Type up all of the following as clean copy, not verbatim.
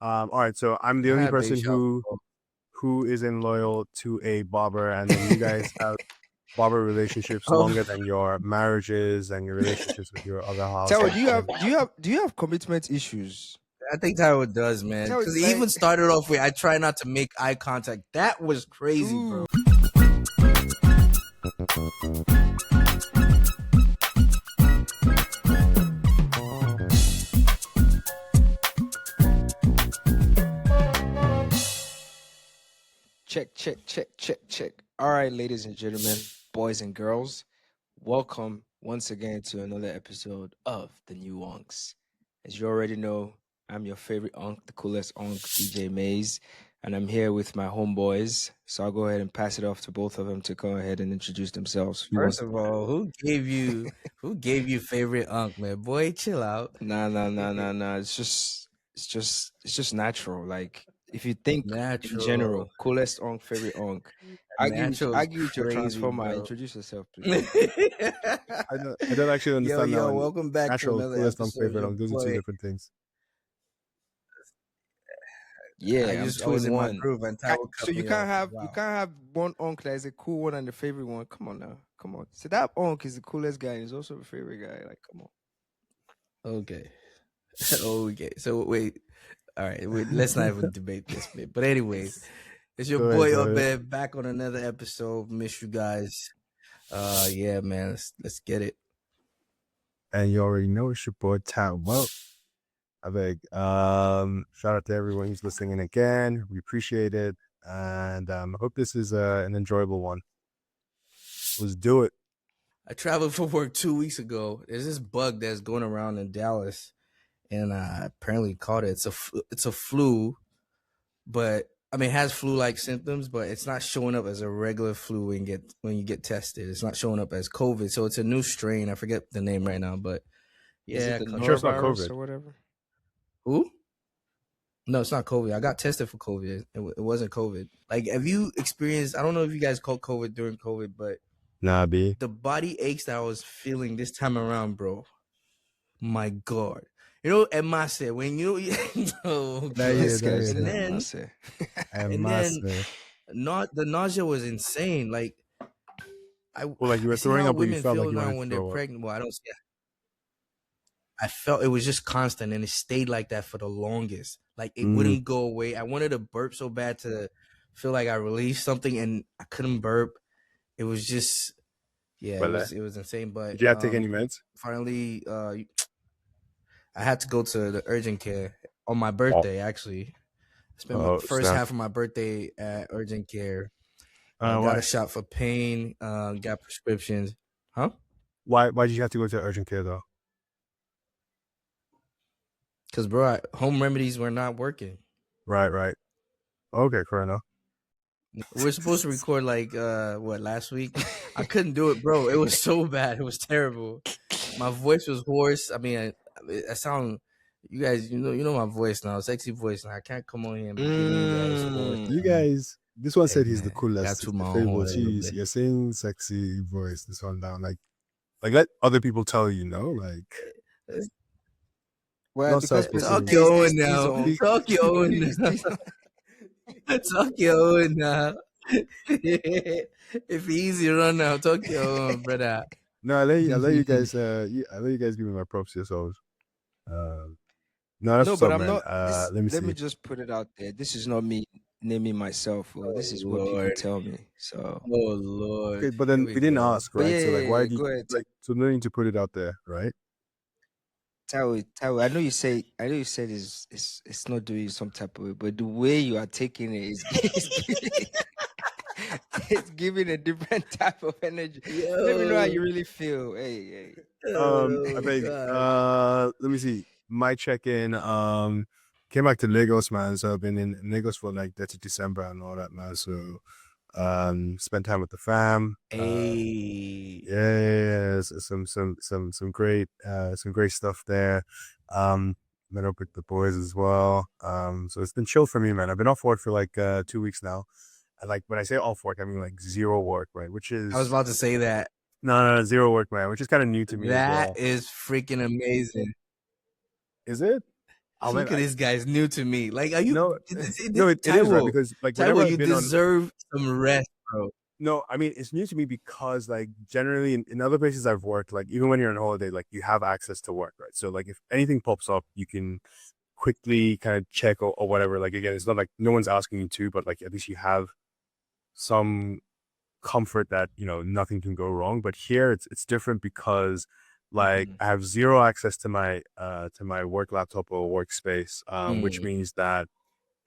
All right, so I'm the I only had baby person shower who isn't loyal to a barber, and then you guys have barber relationships before. longer than your marriages and your relationships with your other Tell, households. do you So have do you have do you have commitment issues? I think Tyro does, man. Tell Because he like even started off with, I try not to make eye contact. That was crazy, ooh. bro. Check. All right, ladies and gentlemen, boys and girls, welcome once again to another episode of the New Unks. As you already know, I'm your favorite unk, the coolest unk, DJ Maze, and I'm here with my homeboys. So I'll go ahead and pass it off to both of them to go ahead and introduce themselves. Who wants First of all, who gave you favorite unk, man? Boy, chill out. Nah. It's just natural. Like if you think in Natural. general, coolest onk, favorite onk. Natural is Argue with your crazy, transformer. bro. Introduce yourself, please. I don't actually understand that. Like Welcome back to natural, another coolest, episode. unfavorite. Your Those are two boy. different things. Yeah, I'm I two was in in my one. groove and Tyro So cut you me can't off. have Wow. you can't have one onk that is a cool one and the favorite one. Come on now, come on. So that onk is the coolest guy and he's also a favorite guy. Like, come on. Okay. Okay. So wait. All right. Let's not even debate this bit. But anyways, it's your Go ahead, boy go up ahead. there back on another episode. Miss you guys. Yeah, man. Let's get it. And you already know it's your boy Town. Well, I beg. Shout out to everyone who's listening in again. We appreciate it, and I hope this is an enjoyable one. Let's do it. I traveled for work 2 weeks ago. There's this bug that's going around in Dallas, and I apparently caught it. It's a flu, but I mean, it has flu-like symptoms, but it's not showing up as a regular flu when you get tested. It's not showing up as COVID, so it's a new strain. I forget the name right now, but Is yeah. it the I'm sure it's not norovirus COVID. or whatever? Who? No, it's not COVID. I got tested for COVID. It wasn't COVID. Like, have you experienced? I don't know if you guys caught COVID during COVID, but Nah, B. the body aches that I was feeling this time around, bro. My God. You know, Emase, when you oh, God. This Yeah, guy's and not then massive. and then not the nausea was insane. Like Well, like you I were see throwing how up, or you women felt like feel you now wanted to when they're throw up. pregnant. Well, I don't see. I felt it was just constant, and it stayed like that for the longest. Like it wouldn't go away. I wanted to burp so bad to feel like I released something, and I couldn't burp. It was just, yeah, Well, it was insane. But did you have to take any meds? finally, I had to go to the urgent care on my birthday. Actually, I spent my first half of my birthday at urgent care. Got a shot for pain. Got prescriptions. Huh? Why did you have to go to urgent care though? Because, bro, home remedies were not working. Right. Okay, fair enough. We're supposed to record like last week? I couldn't do it, bro. It was so bad. It was terrible. My voice was hoarse. I mean, I sound. You guys, you know my voice now, sexy voice now. I can't come on here and be giving you guys hoarse. You guys, this one said Hey, he's the man, coolest. got to my Favorite. horn a little Jeez, bit. you're saying sexy voice. This one down, like let other people tell you, no, like. Well, Not because self-proclaimed. Talk your own these now. on- Talk your own these- now. these- Talk your own now. If easy run now, talk your own, brother. No, I let you guys. I let you guys give me my props to yourselves. No, that's No, what's but up, I'm man. not. Let me Let me see. just put it out there. This is not me naming myself. Well, this is what people Lord. tell me. So, Oh Lord. Okay, but then we didn't ask, but right? yeah, So like, why do go you ahead. like? So no need to put it out there, right? Tao, I know you said it's not doing you some type of way, but the way you are taking it is it's giving a different type of energy. Let me know how you really feel. Hey. I beg. Let me see. My check-in. Came back to Lagos, man. So I've been in Lagos for like 30 December and all that, man. So, spent time with the fam. Hey. Yeah. Some great stuff there. Met up with the boys as well. So it's been chill for me, man. I've been off work for like 2 weeks now. And like when I say off work, I mean like zero work, right? Which is I was about to say that. no, zero work, man. Which is kind of new to me as well. That is freaking amazing. Is it? Oh man, Look at this guy's new to me. Like, are you? no, no, This it is right Taiwo, because like whenever Taiwo, I've you been on, deserve some rest, bro. no, I mean it's new to me because like generally in other places I've worked, like even when you're on holiday, like you have access to work, right? So like if anything pops up, you can quickly kind of check or whatever. Like again, it's not like no one's asking you to, but like at least you have some comfort that nothing can go wrong. But here it's different because like Mhm. I have zero access to my work laptop or workspace, which Mm. means that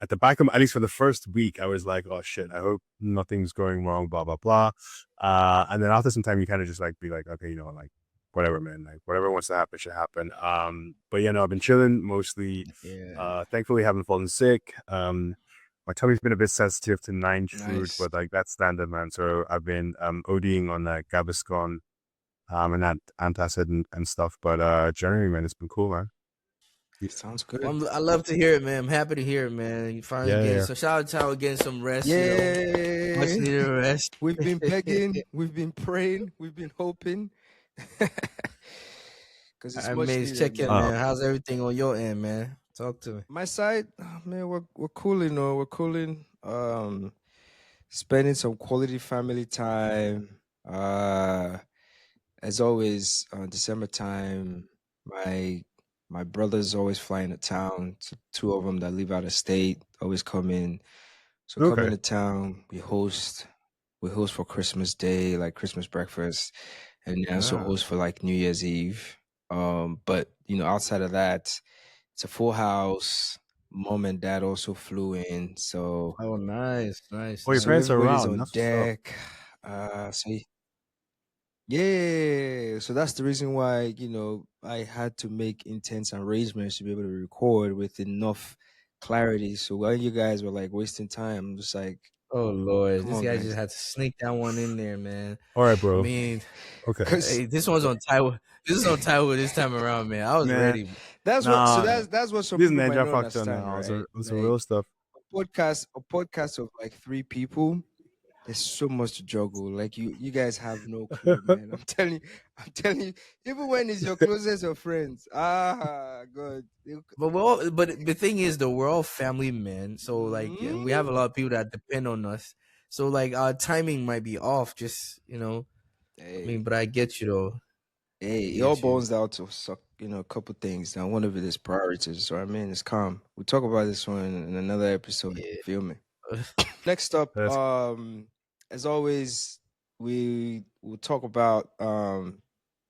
at the back of at least for the first week I was like, oh shit, I hope nothing's going wrong, blah blah blah. And then after some time you kind of just like be like, okay, like whatever, man, like whatever wants to happen should happen. But I've been chilling mostly. Yeah. Thankfully haven't fallen sick. My tummy's been a bit sensitive to nine food, Nice. but like that's standard, man. So I've been ODing on like Gaviscon, and that antacid and stuff. But generally, man, it's been cool, man. Sounds good. Well, I love to hear it, man. I'm happy to hear it, man. You finally Yeah, getting yeah. so shout out to Taiwo getting some rest, much Yay! needed rest. We've been begging, we've been praying, we've been hoping. Because it's I much made needed, check in, man. man. How's everything on your end, man? Talk to me. My side, man, we're cooling, we're cooling. Spending some quality family time. As always, December time, my brothers always fly into town. So two of them that live out of state always come in. So come Okay. into town, we host for Christmas Day, like Christmas breakfast, and we also Ah, host for like New Year's Eve. But outside of that, it's a full house. Mom and dad also flew in, so Oh, nice, nice, oh, your so nice. parents are everybody's around. on That's what's up. deck. Yeah, so that's the reason why, I had to make intense arrangements to be able to record with enough clarity. So while you guys were like wasting time, I'm just like, Oh Lord, come this on, guy just guys. had to sneak that one in there, man. All right, I bro. mean, Okay, Because hey, this one's on Taiwo. This is on Taiwo this time around, man. I was man. ready. Nah, that's what some this is people might Ninja not Factor understand, now. right? It's some Like real stuff. a podcast of like three people. There's so much to juggle. Like you guys have no clue, man. I'm telling you, even when it's your closest of friends. God. But the thing is, though, we're all family men, so like we have a Mhm. lot of people that depend on us. So like our timing might be off. Just I mean, Hey, but I get you though. I it all get you. boils down to a couple things. Now, one of it is priorities. So I mean, it's calm. We'll talk about this one in another episode. Yeah. Feel me? Next up, That's as always, we will talk about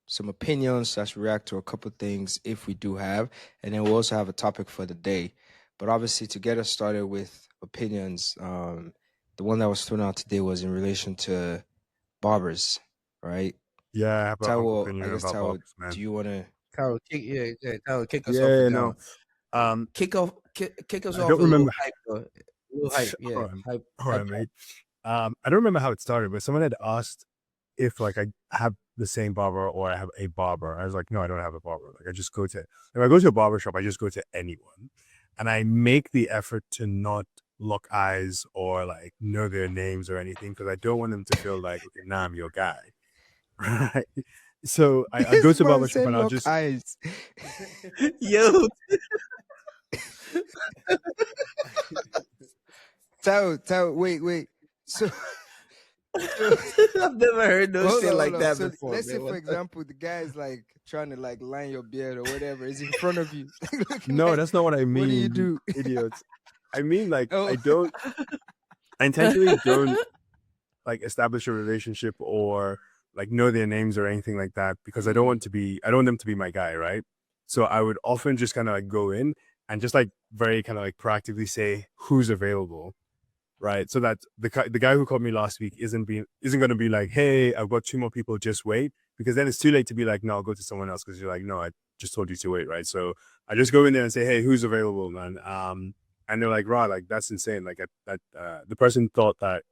some opinions slash react to a couple things if we do have, and then we'll also have a topic for the day. But obviously, to get us started with opinions, the one that was thrown out today was in relation to barbers, right? yeah. I have a Taiwo, I opinion guess about Taiwo, barbers, man. do you want to? Tyler, kick us off Yeah, with yeah, that no. one. Kick us I off don't with a little remember. hype, though. A little hype, All yeah, right, hype, all right, hype. mate. I don't remember how it started, but someone had asked if like I have the same barber or I have a barber. I was like, no, I don't have a barber. Like I just go to if I go to a barber shop, I just go to anyone, and I make the effort to not lock eyes or like know their names or anything because I don't want them to feel like, okay, now I'm your guy, right? So I go This to a man barber shop said and I'll lock just eyes. Yo, Taiwo, wait. So, so I've never heard no hold shit on, hold like on. that So before, let's say, man. for What the? example, the guy is like trying to like line your beard or whatever is in front of you, looking no, like, that's not what I what do you mean, you do? idiots. I mean like Oh, I intentionally don't like establish a relationship or like know their names or anything like that because I don't want them to be my guy, right? So I would often just kind of like go in and just like very kind of like proactively say who's available, right? So that the guy who called me last week isn't going to be like, hey, I've got two more people, just wait, because then it's too late to be like, no, I'll go to someone else because you're like, no, I just told you to wait, right? So I just go in there and say, hey, who's available, man? And they're like, "Raw, like that's insane." Like the person thought that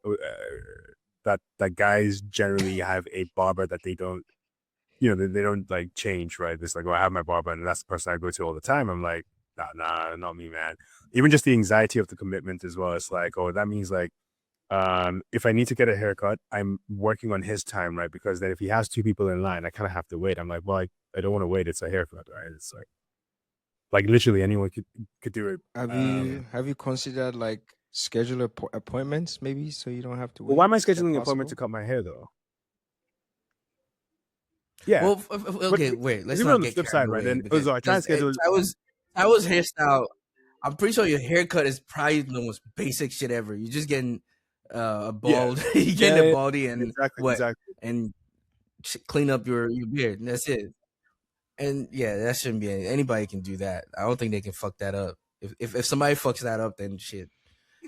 that guys generally have a barber that they don't, they don't like change, right? It's like, oh, I have my barber, and that's the person I go to all the time. I'm like, nah, not me, man. Even just the anxiety of the commitment as well. It's like, oh, that means like, if I need to get a haircut, I'm working on his time, right? Because then if he has two people in line, I kind of have to wait. I'm like, well, I don't want to wait. It's a haircut, right? It's like, Like literally anyone could do it. Have you considered like schedule appointments maybe so you don't have to Well, why wait? am I Is that scheduling an appointment to possible? cut my hair though? Yeah, Well, but okay, wait. Let's even not on the get flip carried side, right? away And because so I try and schedule. I was hairstyle. I'm pretty sure your haircut is probably the most basic shit ever. You're just getting a Yeah, bald, you getting yeah, a baldy and what exactly. and clean up your beard. And that's it. And yeah, that shouldn't be anybody can do that. I don't think they can fuck that up. If somebody fucks that up, then shit,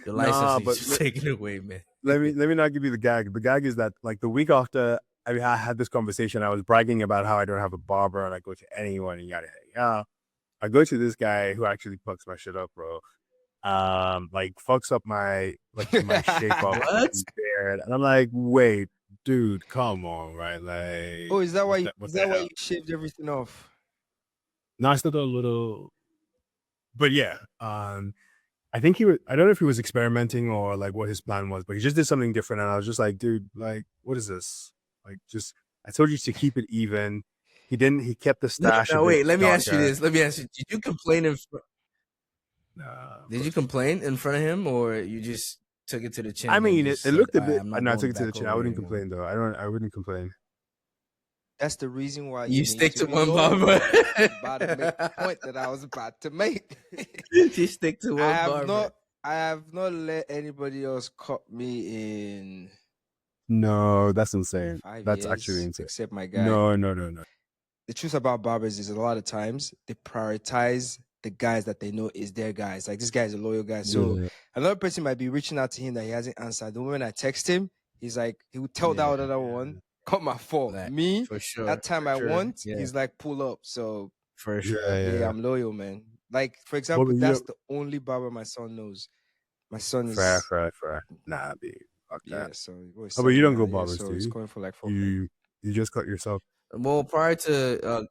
your license Nah, needs but to be taken away, man. let me not give you the gag. The gag is that like the week after I had this conversation, I was bragging about how I don't have a barber and I go to anyone and yada yada. I go to this guy who actually fucks my shit up, bro. Like fucks up my shape of What? beard, and I'm like, wait, dude, come on, right? Like, Oh, is that why what is the that why hell? you shaved everything off? No, I still do a little, but yeah. I think he was. I don't know if he was experimenting or like what his plan was, but he just did something different, and I was just like, dude, like, what is this? Like, just I told you to keep it even. He didn't. He kept the stash a No, bit wait. Let me ask you darker. this. Let me ask you: Did you complain in? Did you complain in front of him, or you just took it to the chin? I and mean, just it said, looked a "All right, bit. I'm And not I going took it to the back chin. I over wouldn't here anymore." complain though. I wouldn't complain. That's the reason why You need stick to be one loyal. barber. I was about to make the point that I was about to make. You stick to I one have barber. not let anybody else cut me in No, that's insane. 5 That's years, actually insane. except my guy. No. The truth about barbers is a lot of times they prioritize the guys that they know is their guys. Like this guy is a loyal guy. So Yeah, another person might be reaching out to him that he hasn't answered. The moment I text him, he's like, he would tell that Yeah, other one, cut my fault. that Me, for sure. that time for I sure. want, Yeah, he's like, pull up. So for yeah, sure. yeah, I'm loyal, man. Like, for Well, example, you that's know, the only barber my son knows. My son fair. is Nah, B, fuck yeah, that. so he was Oh, but you 7 don't now, go yeah. barbers, So do he's you? going for like 4K. You just cut yourself. Well, prior to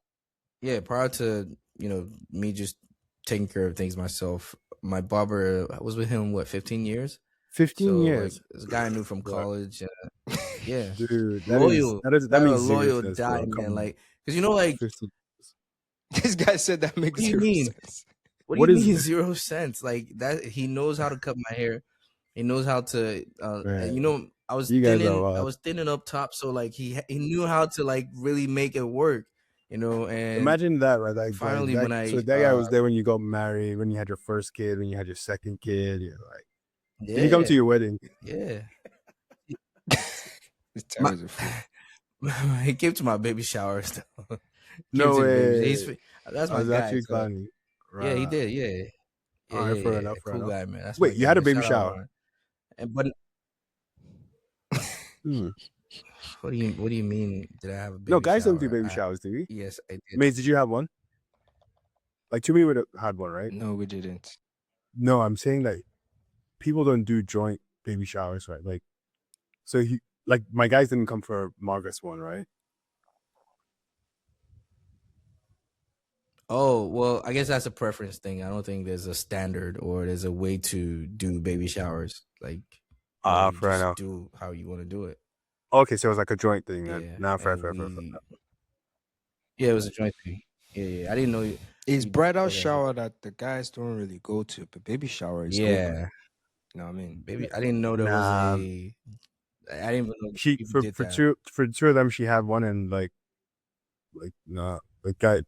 me just taking care of things myself, my barber, I was with him 15 years. 15 So years. like this guy I knew from Bro, college. Yeah, dude, loyal. that That a means loyal seriousness, die, bro. man. Come on. Like, cause like, 15. This guy said that what makes do you 0 mean? sense. What do What you is mean 0 cents? Like that, he knows how to cut my hair. He knows how to, man? I was You guys are thinning, wild. up top, so like he knew how to like really make it work, and Imagine that, right? finally when So I, that guy was there when you got married, when you had your first kid, when you had your second kid. You're like, did he come to yeah, your wedding? yeah, This my, time is a fool. he came to my baby shower still. Came No to the baby. way. That's I my was guy. actually So clowning. yeah, he Right. did. Yeah, All right, fair enough, fair cool enough. guy, man. That's my Wait, you had a guy. baby Shout out shower? Ron. But Hmm. what do you mean? Did I have a baby No, guys don't do shower? baby showers, do we? Yes, I did. Maze, did you have one? Like, to me, would have had one, right? No, we didn't. No, I'm saying that people don't do joint baby showers, right? Like, so my guys didn't come for Margaret's one, right? Oh, well, I guess that's a preference thing. I don't think there's a standard or there's a way to do baby showers. Like, you Fair just enough. do how you want to do it. Okay, so it was like a joint thing then. Yeah. Nah, fair. And yeah, it was a joint thing. Yeah. I didn't know. It's bridal okay. shower that the guys don't really go to, but baby shower is Yeah. open. You know what I mean? Baby, I didn't know there was a. I didn't even know people did that. For two of them, she had one, and like nah, guy,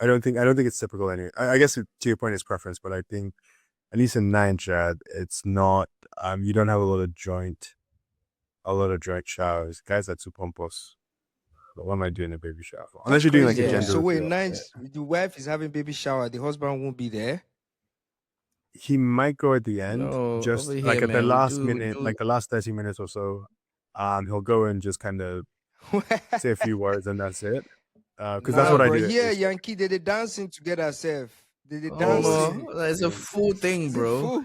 I don't think it's typical anyway. I guess to your point, it's preference, but I think at least in Nine Chad, it's not. You don't have a lot of joint showers. Guys, that's too pompous. But what am I doing a baby shower for? Unless you're doing like a Crazy, bro. gender So wait, reveal. Nines, the wife is having baby shower, the husband won't be there. He might go at the end, No, just over like here, at the man, last we minute, do- like the last 30 minutes or so. He'll go and just kind of say a few words, and that's it. Because that's what I do. Yeah, Yankee, they dancing together, self. They Oh, dancing. no, it's a full thing, bro.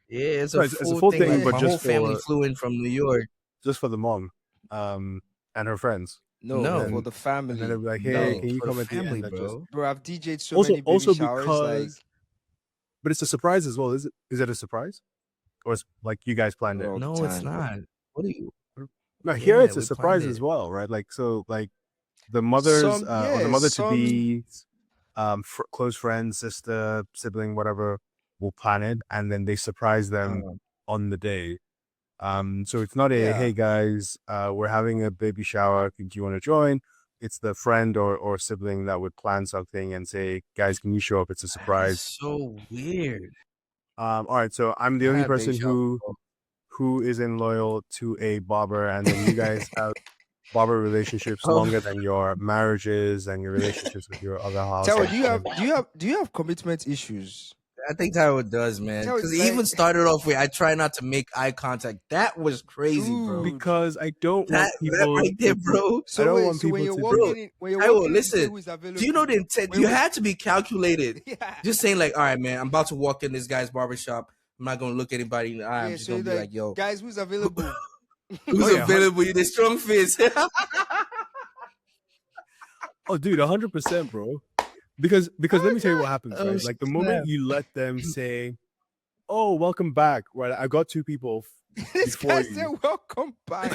Yeah, it's a full thing. Like, but my just whole family for flew in from New York. just for the mom, and her friends. No, for the family. And then they'll be like, "Hey, No, can you for come the at the family, end?" bro. Bro, I've DJ'd so many baby showers. Because, but it's a surprise as well. Is it? Is it a surprise, or it's like you guys planned it? No, it's not. What do you? No, here it's a we surprise planned as it. well, right? Like so, like the mother's or the mother to be close friends, sister, sibling, whatever, will plan it, and then they surprise them on the day. So it's not a, Yeah. hey guys, we're having a baby shower. Do you want to join? It's the friend or sibling that would plan something and say, guys, can you show up? It's a That's surprise. so weird. All right. So I'm the I only had baby person shower who isn't loyal to a barber, and then you guys have barber relationships Oh, longer than your marriages and your relationships with your other Tawa, household. do you have commitment issues? I think Tyler does, man. Tyler, Because he like- even started off with, I try not to make eye contact. That was crazy, bro. Dude. Because I don't want That people right there, bro. So I don't wait, want so when people you're to walking in, when you're Tyler, walking in to say listen. who's available, Do you know the intent? Wait, You wait. had to be calculated. Yeah. Just saying, like, all right, man, I'm about to walk in this guy's barbershop. I'm not going to look anybody in the eye. I'm Yeah, just so going to you're be like, yo, guys, who's available? who's Oh, yeah, available? You the strong face. Oh, dude, 100%, bro. Because let me tell you what happens, Oh, right? Like the snap. moment you let them say, "Oh, welcome back," right? I got two people This before guy you. said, "Welcome back."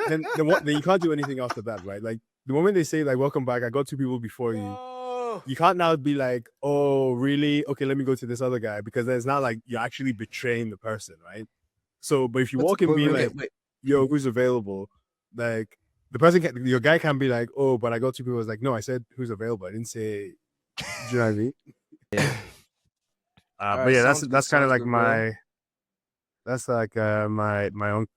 Then you can't do anything after that, right? Like the moment they say like "welcome back," I got two people before you. No. You can't now be like, "Oh, really? Okay, let me go to this other guy," because then it's not like you're actually betraying the person, right? So, but if you walk in but being wait, like, "Yo, who's available?" Like the person, your guy can be like, "Oh, but I got two people." I was like, "No, I said who's available. I didn't say." Do you know what I mean? Yeah. But right, yeah, sounds good, that's kind of sounds like good, bro. that's like my own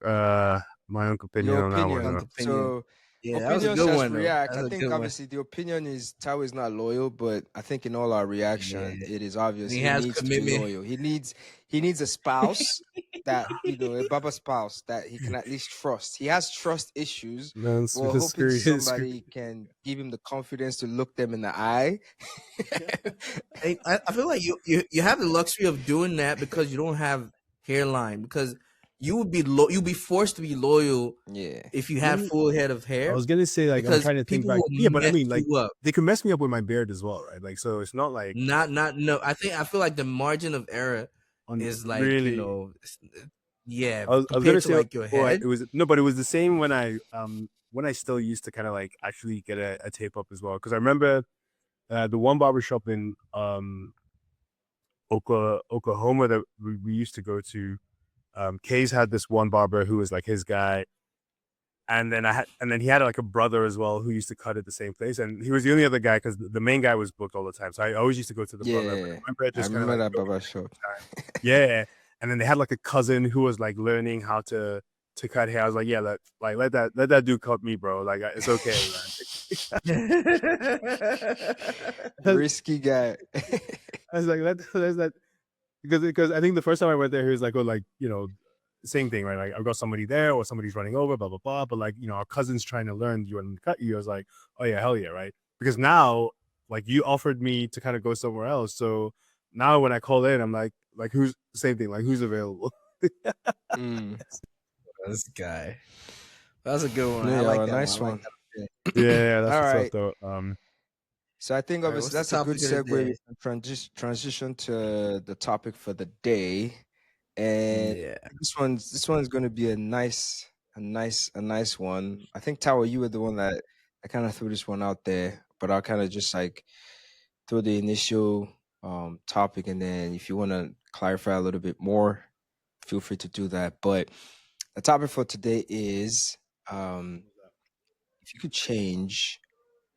opinion Your on that one. opinion. Opinion. So Yeah, that was a opinions good just one, though. react. That was I a think good one. obviously the opinion is Tao is not loyal, but I think in all our reaction, Yeah. it is obvious He he has needs to be commitment. loyal. He needs a spouse that a Baba spouse that he can at least trust. He has trust issues. Man, We're it's hoping scary. somebody can give him the confidence to look them in the eye. I feel like you have the luxury of doing that because you don't have hairline. Because you would be you'd be forced to be loyal Yeah. if you had full head of hair. I was gonna say like I'm because trying to think people back. will Yeah, but I mess mean like you up. they could mess me up with my beard as well, right? Like so it's not like No. I feel like the margin of error is like really. yeah. I was compared gonna to say like your head. it was no, but it was the same when I still used to kind of like actually get a tape up as well because I remember the one barbershop in Oklahoma that we used to go to. Kay's had this one barber who was like his guy, and then he had like a brother as well who used to cut at the same place, and he was the only other guy because the main guy was booked all the time. So I always used to go to the brother. But I remember that Baba shop. Yeah, and then they had like a cousin who was like learning how to cut hair. I was like, yeah, let that dude cut me, bro. Like it's okay, man. Risky guy. I was like, let's that because I think the first time I went there, he was like, oh, like same thing, right? Like I've got somebody there or somebody's running over, blah blah blah. But like our cousin's trying to learn you and cut you. I was like, oh yeah, hell yeah, right? Because now like you offered me to kind of go somewhere else, so now when I call in, I'm like who's same thing, like who's available? This guy. That's a good one. Yeah, I like that nice one. one. Yeah, that's all what's right. up though. So I think All right, obviously what's that's the a good topic of the segue. day? We can transition to the topic for the day, and Yeah. this one's going to be a nice one. I think Tower, you were the one that I kind of threw this one out there, but I'll kind of just like throw the initial topic, and then if you want to clarify a little bit more, feel free to do that. But the topic for today is if you could change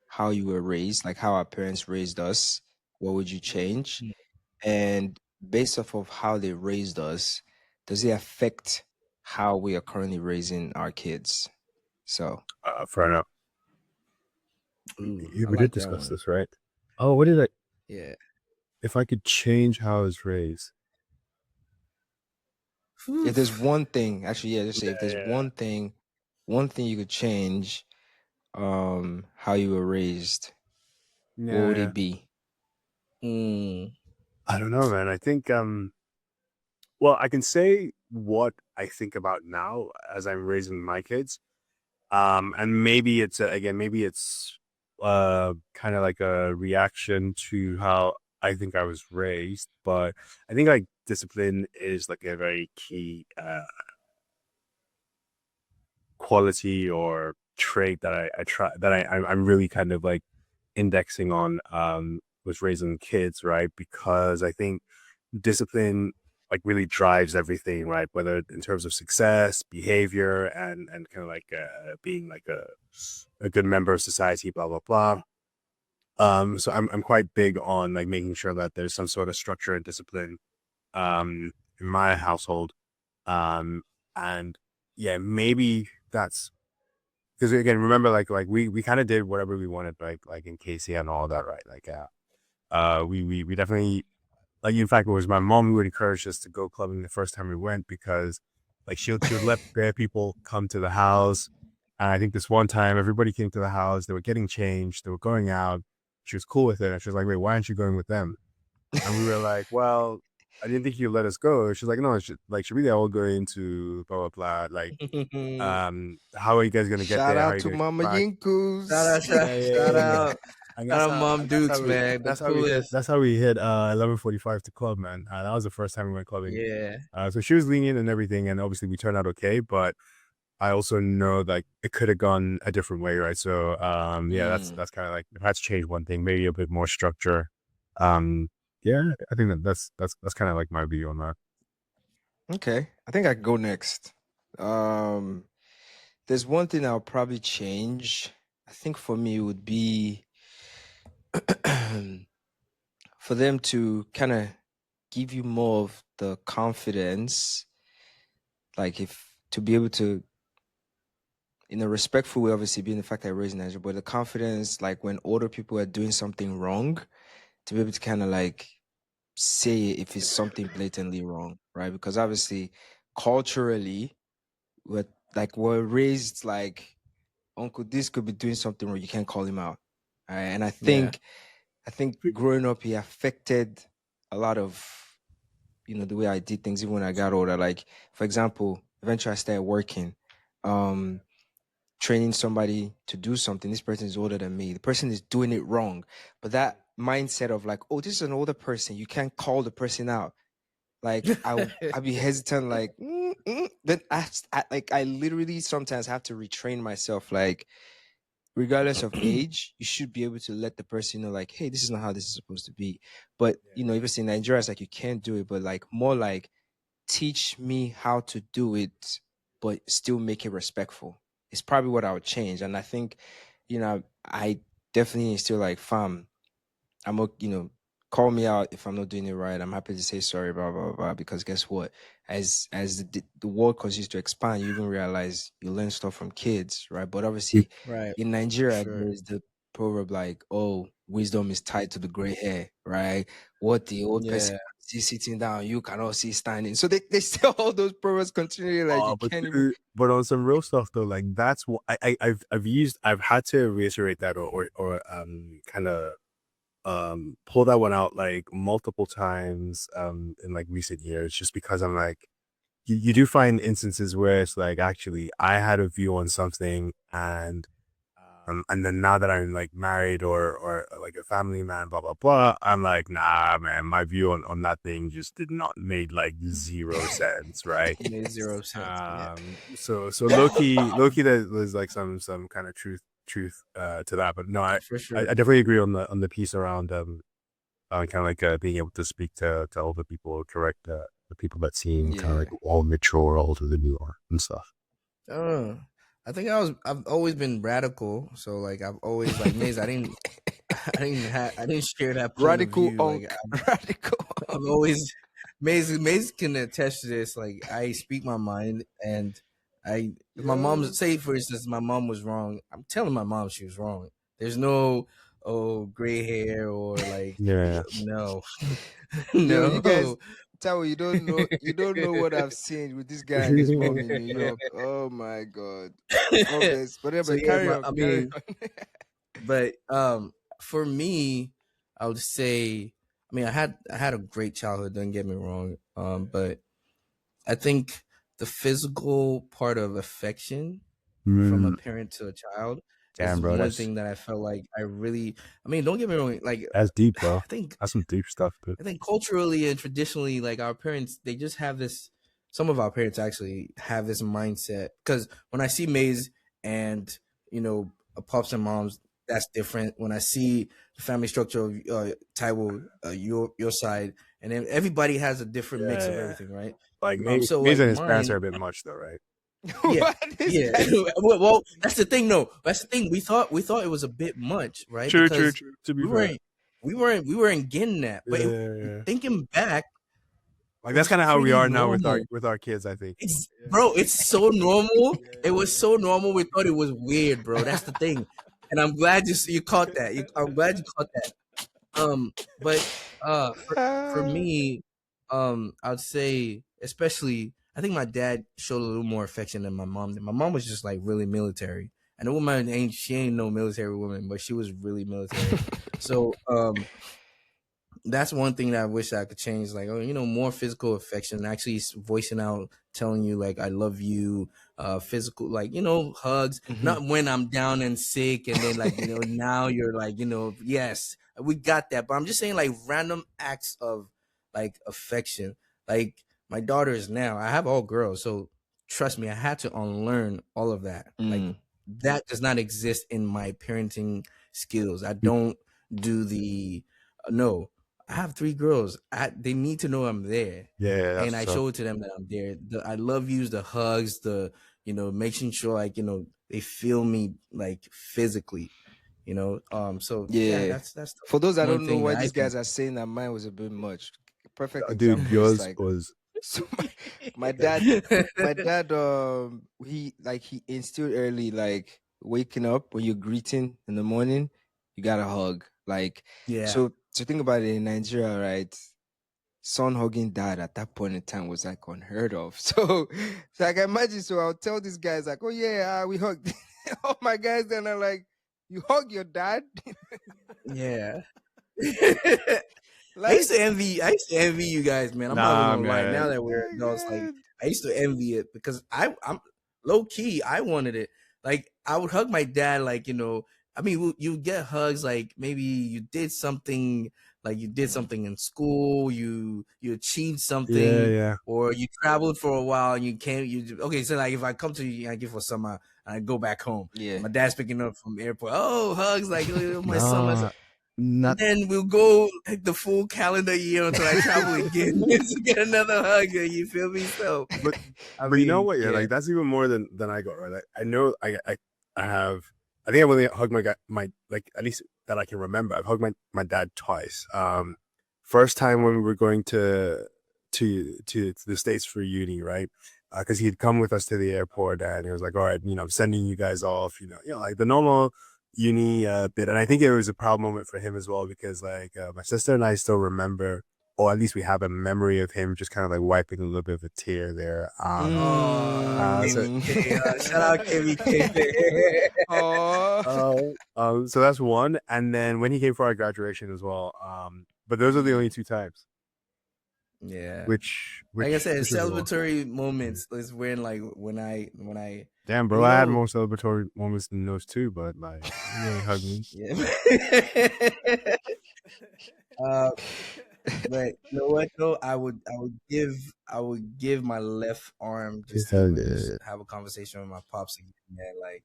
how you were raised, like how our parents raised us, what would you change? And based off of how they raised us, does it affect how we are currently raising our kids? So Fair enough. Ooh, Yeah, I we like did that discuss one. this, right? Oh, what did I? Yeah. If I could change how I was raised, if there's one thing, actually, yeah, just say if there's Yeah. one thing you could change, how you were raised, what would it be? I don't know, man. I think well, I can say what I think about now as I'm raising my kids. And maybe it's kind of like a reaction to how I think I was raised, but I think like discipline is like a very key quality or trait that I'm really kind of like indexing on was raising kids, right? Because I think discipline like really drives everything, right? Whether in terms of success, behavior, and kind of like being like a good member of society, blah blah blah. So I'm quite big on like making sure that there's some sort of structure and discipline in my household. Um, and yeah, maybe that's because again, remember like we kind of did whatever we wanted, like in KC and all that, right? Like we definitely like in fact it was my mom who would encourage us to go clubbing the first time we went because like she would let bare people come to the house. And I think this one time everybody came to the house, they were getting changed, they were going out. She was cool with it, and she was like, "Wait, why aren't you going with them?" And we were like, "Well, I didn't think you'd let us go." She's like, "No, like should we all go into blah blah blah. Like, how are you guys gonna get Shout there? How are out you to gonna come Mama back?" shout Yinkus. out, shout, Yeah, yeah, shout yeah, yeah. out, And shout out, Mom and that's Dukes, how we man, the that's how we hit coolest. that's how we hit 11:45 to club, man. That was the first time we went clubbing. Yeah, So she was lenient and everything, and obviously we turned out okay. But I also know like it could have gone a different way, right? So yeah, Mm, that's kind of like if I had to change one thing, maybe a bit more structure. Um, yeah, I think that's kind of like my view on that. okay, I think I can go next. Um, there's one thing I'll probably change. I think for me it would be for them to kind of give you more of the confidence, like if to be able to, in a respectful way, obviously being the fact that I raised in Nigeria, but the confidence, like when older people are doing something wrong, to be able to kind of like say if it's something blatantly wrong, right? Because obviously, culturally, we're we're raised like Uncle this could be doing something wrong, you can't call him out, right? And yeah, I think growing up, he affected a lot of the way I did things even when I got older. Like for example, eventually I started working. Um, training somebody to do something. This person is older than me. The person is doing it wrong. But that mindset of like, oh, this is an older person. You can't call the person out. Like I'd be hesitant. Like, then I literally sometimes have to retrain myself. Like, regardless of age, you should be able to let the person know, like, hey, this is not how this is supposed to be. But if it's in Nigeria, it's like you can't do it. But like more like teach me how to do it, but still make it respectful. It's probably what I would change. And I think, I definitely still like, fam, call me out if I'm not doing it right. I'm happy to say sorry, blah, blah, blah. Because guess what? As the world continues to expand, you even realize you learn stuff from kids, right? But obviously right, in for Nigeria, sure. there's the proverb like, oh, wisdom is tied to the gray hair, right? What the old person Yeah, see sitting down, you cannot see standing. So they say all those proverbs continually, like you But can't even. dude, but on some real stuff though, like that's what I've had to reiterate that or kind of pull that one out like multiple times in like recent years just because I'm like you do find instances where it's like actually I had a view on something and then now that I'm like married or like a family man, blah blah blah, I'm like, nah, man, my view on that thing just did not made like zero sense, right? made zero sense. Yeah, So Loki, that was like some kind of truth to that, but no, for I sure. definitely agree on the piece around kind of like being able to speak to older people, correct the people that seem kind of Yeah. like all mature, older than you are and stuff. Uh, I think I've always been radical. So like I've always like Maze. I didn't share that point of Radical view. Like unk. Radical I've unk. always Maze can attest to this. Like I speak my mind, and if my Yo. mom's say for instance my mom was wrong, I'm telling my mom she was wrong. There's no gray hair or like Yeah. no Yo, you guys, no. Tao, you don't know what I've seen with this guy and his mom in New York. Oh my god. Obvious. But So anyway, yeah, carry on, I carry mean, on. but for me, I would say, I mean, I had a great childhood. Don't get me wrong. But I think the physical part of affection from a Mm, parent to a child is damn, bro, one thing that I felt like I really. I mean, don't get me wrong. Like, that's deep, bro. I think That's some deep stuff, dude. I think culturally and traditionally, like our parents, they just have this. Some of our parents actually have this mindset because when I see Maze and pops and moms, that's different. When I see the family structure of Taiwo, your side, and then everybody has a different mix of Yeah. everything, right? Like So Maze like and his parents are mine, a bit much though, right? yeah, What this yeah. guy? Well, that's the thing. No, that's the thing. We thought it was a bit much, right? True, true, Because true. To be we fair. weren't we weren't getting that. But Yeah. thinking back, Like it that's was kind of how we pretty are now normal. with our kids, I think. It's bro, it's so normal. It was so normal. We thought it was weird, bro. That's the thing. And I'm glad you caught that. I'm glad you caught that. But for Ah. me, I'd say especially I think my dad showed a little more affection than my mom did. My mom was just like really military. And the woman ain't no military woman, but she was really military. So that's one thing that I wish I could change. Like, more physical affection, actually voicing out, telling you like I love you, physical, like hugs. Mhm. Not when I'm down and sick, and then like now you're like yes, we got that. But I'm just saying like random acts of like affection. Like my daughters now, I have all girls, so trust me, I had to unlearn all of that. Like Mm. that does not exist in my parenting skills. I don't do the no. I have 3 girls. They need to know I'm there, Yeah, that's and I what's up. show it to them that I'm there. The I love yous, the hugs, the making sure like they feel me like physically, So yeah, Yeah. that's the For those that one don't know thing why that I these think. guys are saying that mine was a bit much. Perfect Dude, example is yours like was so my dad he instilled early like waking up when you're greeting in the morning, you gotta hug. Like Yeah, so think about it in Nigeria, right? Son hugging dad at that point in time was like unheard of. So I can imagine. So I'll tell these guys like, "Oh yeah, we hugged." All my guys then are like, "You hug your dad?" yeah. I used Like, to envy. I used to envy you guys, man. I'm not even nah, gonna lie. man. Now oh that we're my adults, like god. I used to envy it because I'm low key. I wanted it. Like I would hug my dad. Like I mean, you get hugs. Like maybe you did something. Like you did Mm. something in school. You achieved Yeah, something, yeah. or you traveled for a while and you came. Okay. So like if I come to the Yankee for summer and I go back home, Yeah. and my dad's picking up from the airport. Oh, hugs! Like oh, my son, my son. Nah, not And then we'll go like the full calendar year until I travel again to get another hug. You feel me? So but I but you know mean, what? Yeah, yeah, like that's even more than I got, right? Like I know I have I think I've only hugged my like at least that I can remember. I've hugged my dad twice. First time when we were going to the States for uni, right? Because he'd come with us to the airport and he was like, all right, I'm sending you guys off, like the normal uni bit. And I think it was a proud moment for him as well because like my sister and I still remember, or at least we have a memory of him just kind of like wiping a little bit of a tear there. oh, So KVK, shout out KVK. Oh. so that's one. And then when he came for our graduation as well. But those are the only two times, Yeah, which like I said, which is well. celebratory moments is when like when I Damn, bro, you I had know more celebratory moments than those too, but like, you ain't hug me. yeah. uh, But you know what though? I would give my left arm just to Hell even just yeah. have a conversation with my pops again, man. Like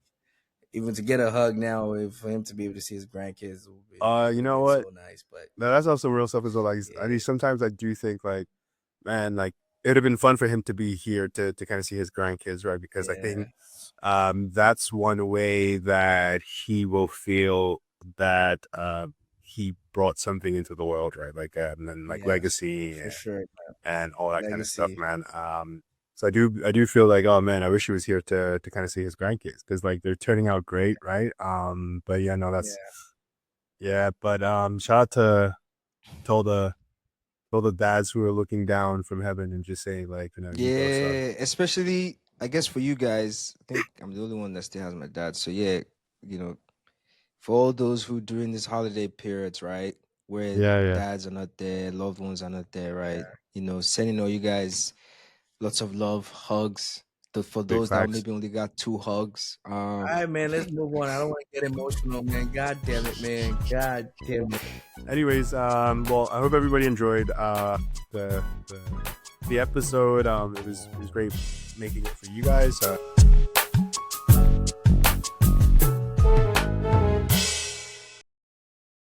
even to get a hug now, for him to be able to see his grandkids would be You would have know been what? so nice. But No, that's also real stuff as well. Like, at yeah, least sometimes I do think like, man, like it'd have been fun for him to be here to kind of see his grandkids, right? Because I yeah, think that's one way that he will feel that he brought something into the world, right? Like and then like yes, legacy for sure. and all that kind of stuff, Legacy, man. So I do feel like, oh man, I wish he was here to kind of see his grandkids because like they're turning out great, right? But yeah, no, that's yeah, yeah. But shout out to all the dads who are looking down from heaven and just saying like, you go, son. Yeah, especially I guess for you guys, I think I'm the only one that still has my dad. So yeah, you know, for all those who during this holiday periods, right, where Yeah, yeah. dads are not there, loved ones are not there, right? yeah. Sending all you guys lots of love, hugs. For Big those that facts. maybe only got 2 hugs, All right, man. Let's move on. I don't want to get emotional, man. God damn it, man. God damn it. Anyways, well, I hope everybody enjoyed the the episode. It was great making it for you guys.